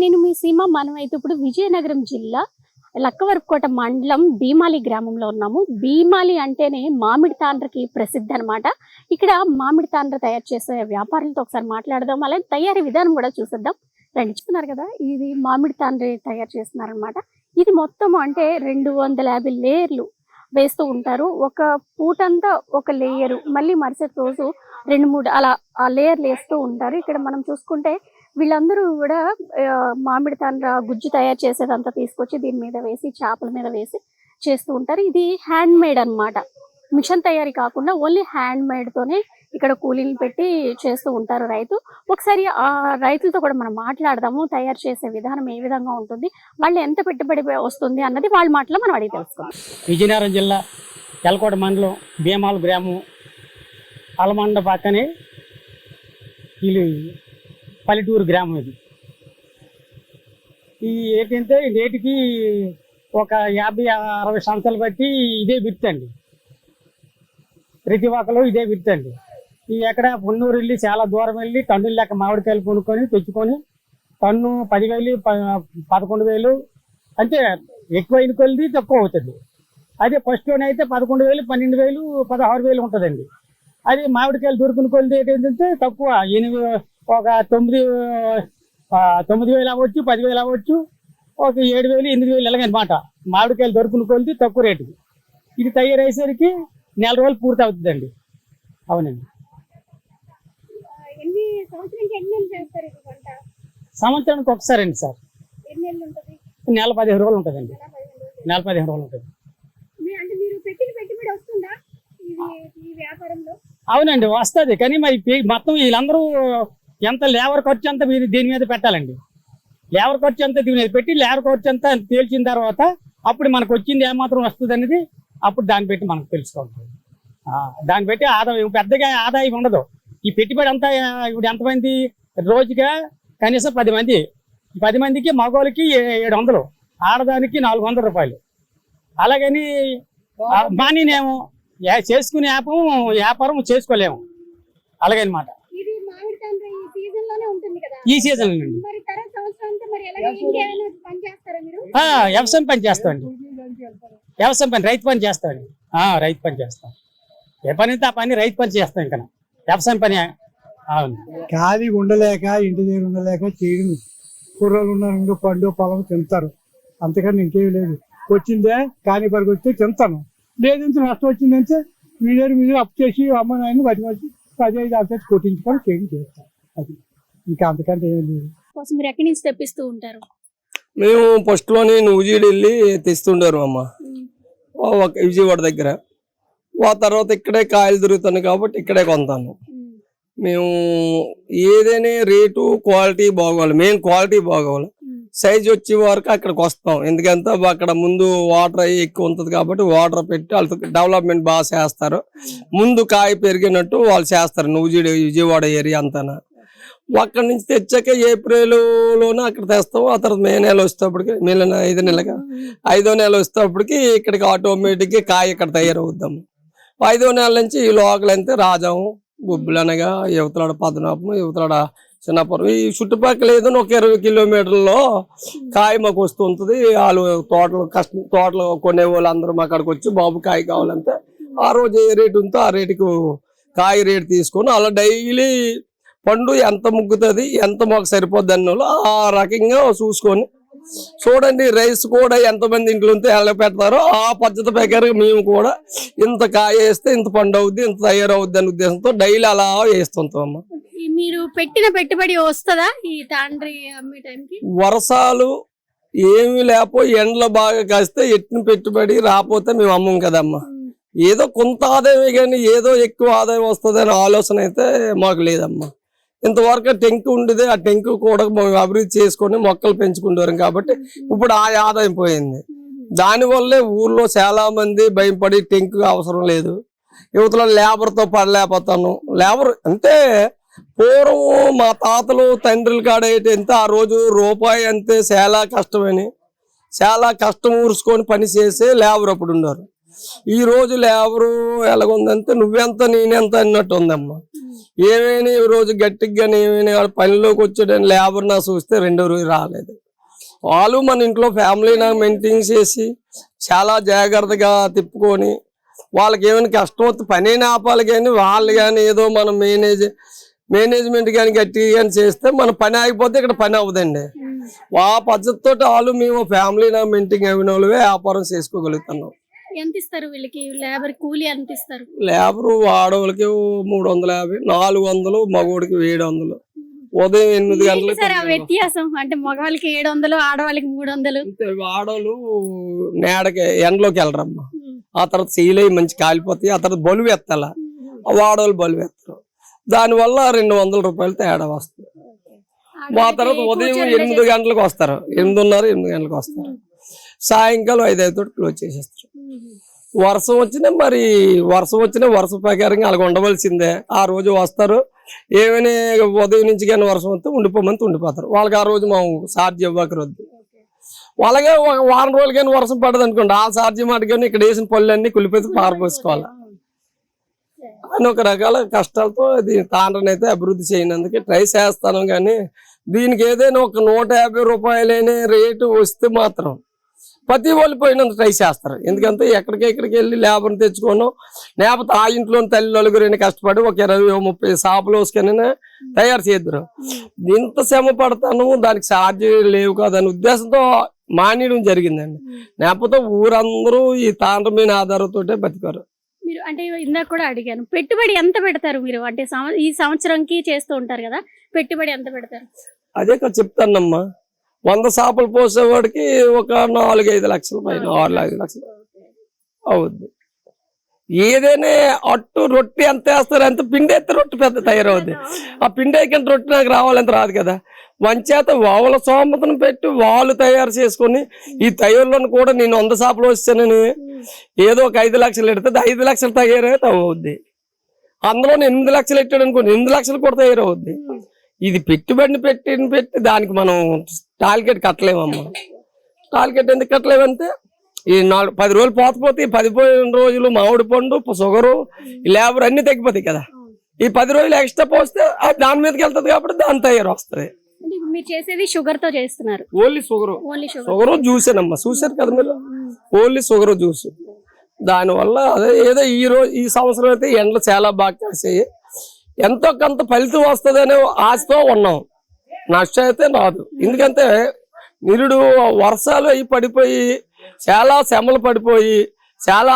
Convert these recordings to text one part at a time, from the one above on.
నేను మీ సీమ. మనమైతే ఇప్పుడు విజయనగరం జిల్లా లక్కవరపుకోట మండలం భీమాలి గ్రామంలో ఉన్నాము. భీమాలి అంటేనే మామిడి తాండ్రకి ప్రసిద్ధి అనమాట. ఇక్కడ మామిడి తాండ్ర తయారు చేసే వ్యాపారులతో ఒకసారి మాట్లాడదాం, అలాగే తయారీ విధానం కూడా చూసేద్దాం. రండి. కదా ఇది మామిడి తాండ్ర తయారు చేస్తున్నారనమాట. ఇది మొత్తం అంటే 250 లేయర్లు వేస్తూ ఉంటారు. ఒక పూటంతా ఒక లేయరు, మళ్ళీ మరుసటి రోజు 2-3 అలా ఆ లేయర్లు వేస్తూ ఉంటారు. ఇక్కడ మనం చూసుకుంటే వీళ్ళందరూ కూడా మామిడి తాండ్ర గుజ్జు తయారు చేసేదంతా తీసుకొచ్చి దీని మీద వేసి చేపల మీద వేసి చేస్తూ ఉంటారు. ఇది హ్యాండ్ మేడ్ అనమాట. మిషన్ తయారీ కాకుండా ఓన్లీ హ్యాండ్ మేడ్ తోనే ఇక్కడ కూలీలు పెట్టి చేస్తూ ఉంటారు రైతు. ఒకసారి ఆ రైతులతో కూడా మనం మాట్లాడదాము. తయారు చేసే విధానం ఏ విధంగా ఉంటుంది, వాళ్ళు ఎంత పెట్టుబడి వస్తుంది అన్నది వాళ్ళ మాటలో మనం అడిగి తెలుసుకుందాం. విజయనగరం జిల్లా తెలకోట మండలం భీమాల గ్రామం అలమండ పక్కనే ఇది పల్లెటూరు గ్రామం. ఇది ఏంటంటే నేటికి ఒక 50-60 సంవత్సరాలు బట్టి ఇదే విత్తండి. ప్రతి ఒక్కరు ఇదే విత్తండి. ఈ ఎక్కడ పొన్నూరు వెళ్ళి చాలా దూరం వెళ్ళి టన్నులు లెక్క మామిడికాయలు కొనుక్కొని తెచ్చుకొని టన్ను 10,000 11,000 అంటే ఎక్కువైన కొలిది తక్కువ అవుతుంది. అదే ఫస్ట్ లోన్ అయితే 11,000 12,000 16,000 ఉంటుందండి. అది మామిడికాయలు దొరుకుని కొలిది ఏంటంటే తక్కువ 9,000 అవ్వచ్చు, 10,000 అవ్వచ్చు, ఒక 7,000 8,000 ఎలాగనమాట. మామిడికాయలు దొరుకుని కొలిది తక్కువ రేటుకి. ఇది తయారయ్యేసరికి నెల రోజులు పూర్తి అవుతుందండి. అవునండి. సంవత్సరానికి ఒకసారి అండి సార్. నెల 15 రోజులు ఉంటుందండి. నెల 15 రోజులు ఉంటుంది. అవునండి వస్తుంది. కానీ మరి మొత్తం వీళ్ళందరూ ఎంత లేబర్ ఖర్చు అంతా మీరు దీని మీద పెట్టాలండి. లేబర్ ఖర్చు అంతా దీని మీద పెట్టి లేబర్ ఖర్చు అంతా తేల్చిన తర్వాత అప్పుడు మనకు వచ్చింది ఏమాత్రం వస్తుంది అనేది అప్పుడు దాన్ని పెట్టి మనకు తెలుసుకోవాలి. దాన్ని పెట్టి ఆదాయం పెద్దగా ఆదాయం ఉండదు. ఈ పెట్టుబడి అంతా ఇప్పుడు ఎంతమంది రోజుగా కనీసం 10 మంది, 10 మందికి మగవాళ్ళకి 700, ఆడదానికి 400 రూపాయలు. అలాగని మానేమో చేసుకునే వ్యాపారం చేసుకోలేము. అలాగనమాట. ఈ సీజన్ అండి వ్యవసాయం పని చేస్తామండి. వ్యవసాయం పని రైతు పని చేస్తామండి. రైతు పని చేస్తాం. ఏ పని అయితే ఆ పని రైతు పని చేస్తాం. ఇంకా వ్యవసాయం పని. అవును. ఖాళీ ఉండలేక ఇంటి దగ్గర ఉండలేక చేయడం. కుర్రలు ఉన్నారు, పండు పొలం తింటారు. అంతకన్నా ఇంకేమి లేదు. వచ్చిందే కానీ పరికి వస్తే తింటాను. లేదంటే నష్టం వచ్చిందంటే మీరు అప్పు చేసి అమ్మ నాయన బట్టి వచ్చి 15 ఆఫీస్ కొట్టించుకొని చేయడం చేస్తాం. అది ఇంకా అంతకంటే ఏం లేదు. మీరు ఎక్కడి నుంచి తెప్పిస్తూ ఉంటారు? మేము ఫస్ట్ లోని నూజివీడు వెళ్ళి తెస్తుంటారు అమ్మ, విజయవాడ దగ్గర. ఆ తర్వాత ఇక్కడే కాయలు దొరుకుతాను కాబట్టి ఇక్కడే కొంటాను. మేము ఏదైనా రేటు క్వాలిటీ బాగోవాలి, మెయిన్ క్వాలిటీ బాగోవాలి. సైజ్ వచ్చే వరకు అక్కడికి వస్తాం. ఎందుకంటే అక్కడ ముందు వాటర్ అయ్యి ఎక్కువ ఉంటుంది కాబట్టి వాటర్ పెట్టి వాళ్ళు డెవలప్మెంట్ బాగా చేస్తారు. ముందు కాయ పెరిగినట్టు వాళ్ళు చేస్తారు. నూజివీడు విజయవాడ ఏరియా అంతా అక్కడి నుంచి తెచ్చాక ఏప్రిల్లోనే అక్కడ తెస్తాము. ఆ తర్వాత మే నెల వచ్చేటప్పటికి 5 నెలగా 5వ నెల వచ్చేటప్పటికి ఇక్కడికి ఆటోమేటిక్గా కాయ ఇక్కడ తయారవుద్దాము. 5వ నెల నుంచి ఈ లోకల్ అంతే రాజాం, బొబ్బులు అనగా యువతలాడ పద్మనాభం, యువతలాడ చిన్నపురం, ఈ చుట్టుపక్కల ఏదైనా ఒక 20 కిలోమీటర్లో కాయ మాకు వస్తుంటుంది. వాళ్ళు తోటలు కొనే వాళ్ళు అందరూ మా అక్కడికి వచ్చి బాబు కాయ కావాలంటే ఆ రోజు ఏ రేటు ఉందో ఆ రేటుకు కాయ రేటు తీసుకొని అలా డైలీ పండు ఎంత ముగ్గుతుంది ఎంత మాకు సరిపోద్ది అన్న వాళ్ళు ఆ రకంగా చూసుకొని చూడండి. రైస్ కూడా ఎంతమంది ఇంట్లో ఉంటే ఎలా పెడతారో ఆ పద్ధతి ప్రకారం మేము కూడా ఇంత కాయ వేస్తే ఇంత పండు అవుద్ది, ఇంత తయారవుద్ది అనే ఉద్దేశంతో డైలీ అలా వేస్తుంటాం అమ్మ. మీరు పెట్టిన పెట్టుబడి వస్తుందా ఈ తాండ్రి అమ్మే టైంకి? వర్షాలు ఏమి లేపో ఎండలు బాగా కాస్తే ఎట్టిన పెట్టుబడి రాకపోతే మేము అమ్మం కదమ్మా. ఏదో కొంత ఆదాయమే కానీ ఏదో ఎక్కువ ఆదాయం వస్తుంది అనే ఆలోచన అయితే మాకు లేదమ్మా. ఇంతవరకు టెంక్ ఉండేది. ఆ టెంక్ కూడా అభివృద్ధి చేసుకొని మొక్కలు పెంచుకుంటారు కాబట్టి ఇప్పుడు ఆ ఆదాయం పోయింది. దానివల్లే ఊర్లో చాలా మంది భయపడి టెంక్ అవసరం లేదు, యువతలో లేబర్తో పడలేకపోతాను. లేబర్ అంటే పూర్వం మా తాతలు తండ్రుల కాడ ఏంటంటే ఆ రోజు రూపాయి అంతే చాలా కష్టమని చాలా కష్టం ఊరుసుకొని పని చేసే లేబర్ అప్పుడు ఉన్నారు. ఈ రోజు లేబరు ఎలాగుందంటే నువ్వెంత నేనెంత అన్నట్టు ఉందమ్మా. ఏమైనా ఈ రోజు గట్టిగా ఏమైనా పనిలోకి వచ్చాడని లేబర్ నా చూస్తే 2వ రోజు రాలేదు. వాళ్ళు మన ఇంట్లో ఫ్యామిలీ నాకు మెయింటైన్ చేసి చాలా జాగ్రత్తగా తిప్పుకొని వాళ్ళకి ఏమైనా కష్టం వస్తే పని ఆపాలి, కానీ వాళ్ళు కానీ ఏదో మనం మేనేజ్మెంట్ కానీ గట్టిగా కానీ చేస్తే మన పని ఆగిపోతే ఇక్కడ పని అవ్వదండి. ఆ పద్ధతితో వాళ్ళు మేము ఫ్యామిలీ నాకు మెయింటైన్ అయిన వాళ్ళే వ్యాపారం చేసుకోగలుగుతున్నాం. ఎంత ఇస్తారు వీళ్ళకి లేబర్ కూలి ఎంత ఇస్తారు? లేబరు ఆడవాళ్ళకి 350, 400, మగవాడికి 700. ఉదయం 8 గంటలకు సరే ఆ వ్యత్యాసం అంటే మగవాళ్ళకి 700, ఆడవాళ్ళకి 300. ఆడవాళ్ళు నేడకి ఎండలోకి వెళ్ళరమ్మా. ఆ తర్వాత సీలై మంచి కాలిపోతాయి. ఆ తర్వాత బలువు ఎత్తాల, ఆడవాళ్ళు బలువు ఎత్తరు. దానివల్ల 200 రూపాయలు తేడా వస్తుంది. మా తర్వాత ఉదయం 8 గంటలకు వస్తారు, 8:30, 8 గంటలకు వస్తారు. సాయంకాలం 5 క్లోజ్ చేసేస్తారు. వర్షం వచ్చినా వర్ష ప్రకారంగా అలాగ ఉండవలసిందే. ఆ రోజు వస్తారు, ఏమైనా ఉదయం నుంచి కానీ వర్షం వస్తే ఉండిపోమంటే ఉండిపోతారు. వాళ్ళకి ఆ రోజు మేము ఛార్జ్ ఇవ్వకరొద్దు. అలాగే ఒక వారం రోజులు కానీ వర్షం పడదు అనుకోండి, ఆ ఛార్జీ మాట కానీ ఇక్కడ వేసిన పళ్ళన్నీ కులిపోతే పారపోసుకోవాలి అని ఒక రకాల కష్టాలతో తాండ్రని అయితే అభివృద్ధి చేయనందుకు ట్రై చేస్తాను. కానీ దీనికి ఏదైనా ఒక 150 రూపాయలైన రేటు వస్తే మాత్రం ప్రతి వాళ్ళు పోయినందుకు ట్రై చేస్తారు. ఎందుకంటే ఎక్కడికి వెళ్ళి లేబర్ని తెచ్చుకోను, లేకపోతే ఆ ఇంట్లోని తల్లి నలుగురైనా కష్టపడి ఒక 20-30 షాపులు వేసుకొని తయారు చేద్దరు. ఇంత శ్రమ పడతాను, దానికి ఛార్జీ లేవు కాదని ఉద్దేశంతో మానేయడం జరిగిందండి. లేకపోతే ఊరందరూ ఈ తాండ్ర మీద ఆధారంతో బతికారు. మీరు అంటే ఇందాక కూడా అడిగాను, పెట్టుబడి ఎంత పెడతారు మీరు? అంటే ఈ సంవత్సరంకి చేస్తూ ఉంటారు కదా, పెట్టుబడి ఎంత పెడతారు? అదే చెప్తానమ్మా, 100 షాపులు పోసేవాడికి ఒక 4-5 లక్షలు పైన, 6-5 లక్షలు అవుద్ది. ఏదైనా అట్టు రొట్టె ఎంత వేస్తారు, ఎంత పిండి అయితే రొట్టె పెద్ద తయారవుద్ది. ఆ పిండి అయికంటే రొట్టె నాకు రావాలంత రాదు కదా. వంచేత వాళ్ళ సోమతను పెట్టి వాళ్ళు తయారు చేసుకొని ఈ తయారులను కూడా నేను 100 షాపులు వచ్చానని ఏదో ఒక 5 లక్షలు పెడితే 5 లక్షలు తయారైతే అవుద్ది. అందులో 8 లక్షలు పెట్టాడు అనుకోండి, 8 లక్షలు కూడా తయారవుద్ది. ఇది పెట్టుబడిని పెట్టి దానికి మనం టార్గెట్ కట్టలేమమ్మా. టార్గెట్ ఎందుకు కట్టలేమంటే ఈ 10 రోజులు పోతే 10 రోజులు మామిడి పండు, షుగరు, లేబర్ అన్ని తగ్గిపోతాయి కదా. ఈ 10 రోజులు ఎక్స్ట్రా పోస్తే దాని మీదకి వెళ్తుంది కాబట్టి దాని తయారు వస్తుంది. మీరు చేసేది షుగర్ తో చేస్తున్నారు? ఓన్లీ షుగరు జ్యూసేనమ్మా. చూసారు కదా మీరు, ఓన్లీ షుగర్ జ్యూస్. దానివల్ల అదే ఏదో ఈ సంవత్సరం అయితే ఎండలు చాలా బాగా కాసాయి. ఎంతో కొంత ఫలితం వస్తుంది అనే ఆశతో ఉన్నాం. నష్టం అయితే రాదు. ఎందుకంటే నిరుడు వర్షాలు అవి పడిపోయి చాలా శ్రమలు పడిపోయి చాలా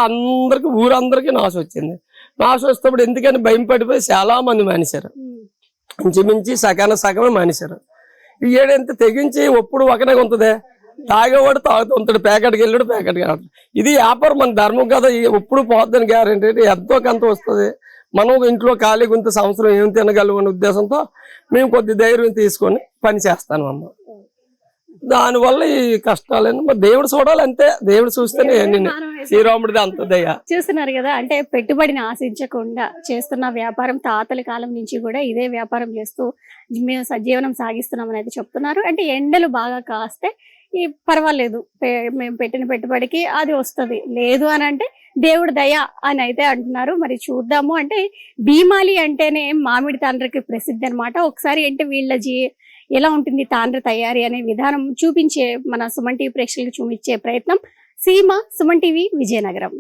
ఊరందరికీ నాశ వచ్చింది. నాశ వస్తేప్పుడు ఎందుకని భయం పడిపోయి చాలా మంది మానేశారు. ఇంచుమించి సగమే మానేశారు. ఈ ఏడంత తెగించి ఒప్పుడు ఒకనే ఉంటుంది, తాగేవాడు తాగుతుంటాడు, ప్యాకెట్కి వెళ్ళాడు, ప్యాకెట్కి వెళ్తాడు. ఇది వ్యాపారం, మన ధర్మం కదా. ఎప్పుడు పోద్దని గ్యారెంటీ ఎంతో కొంత వస్తుంది. మనం ఇంట్లో ఖాళీగా ఉంటే సంవత్సరం ఏం తినగలం అనే ఉద్దేశంతో మేము కొద్ది ధైర్యం తీసుకొని పని చేస్తాను అమ్మ. దానివల్ల ఈ కష్టాలని మరి దేవుడు చూడాలి అంతే. దేవుడు చూస్తేనే శ్రీరాముడిది అంత దయ. చూస్తున్నారు కదా, అంటే పెట్టుబడిని ఆశించకుండా చేస్తున్న వ్యాపారం తాతల కాలం నుంచి కూడా ఇదే వ్యాపారం చేస్తూ మేము జీవనం సాగిస్తున్నామని అయితే చెప్తున్నారు. అంటే ఎండలు బాగా కాస్తే పర్వాలేదు, మేము పెట్టిన పెట్టుబడికి అది వస్తుంది, లేదు అని అంటే దేవుడు దయ అని అయితే అంటున్నారు. మరి చూద్దాము. అంటే భీమాలి అంటేనే మామిడి తాండ్రకి ప్రసిద్ధి అనమాట. ఒకసారి అంటే వీళ్ళ ఎలా ఉంటుంది తాండ్ర తయారీ అనే విధానం చూపించే మన సుమన్ టీవీ ప్రేక్షకులకు చూపించే ప్రయత్నం. సీమ, సుమన్ టీవీ, విజయనగరం.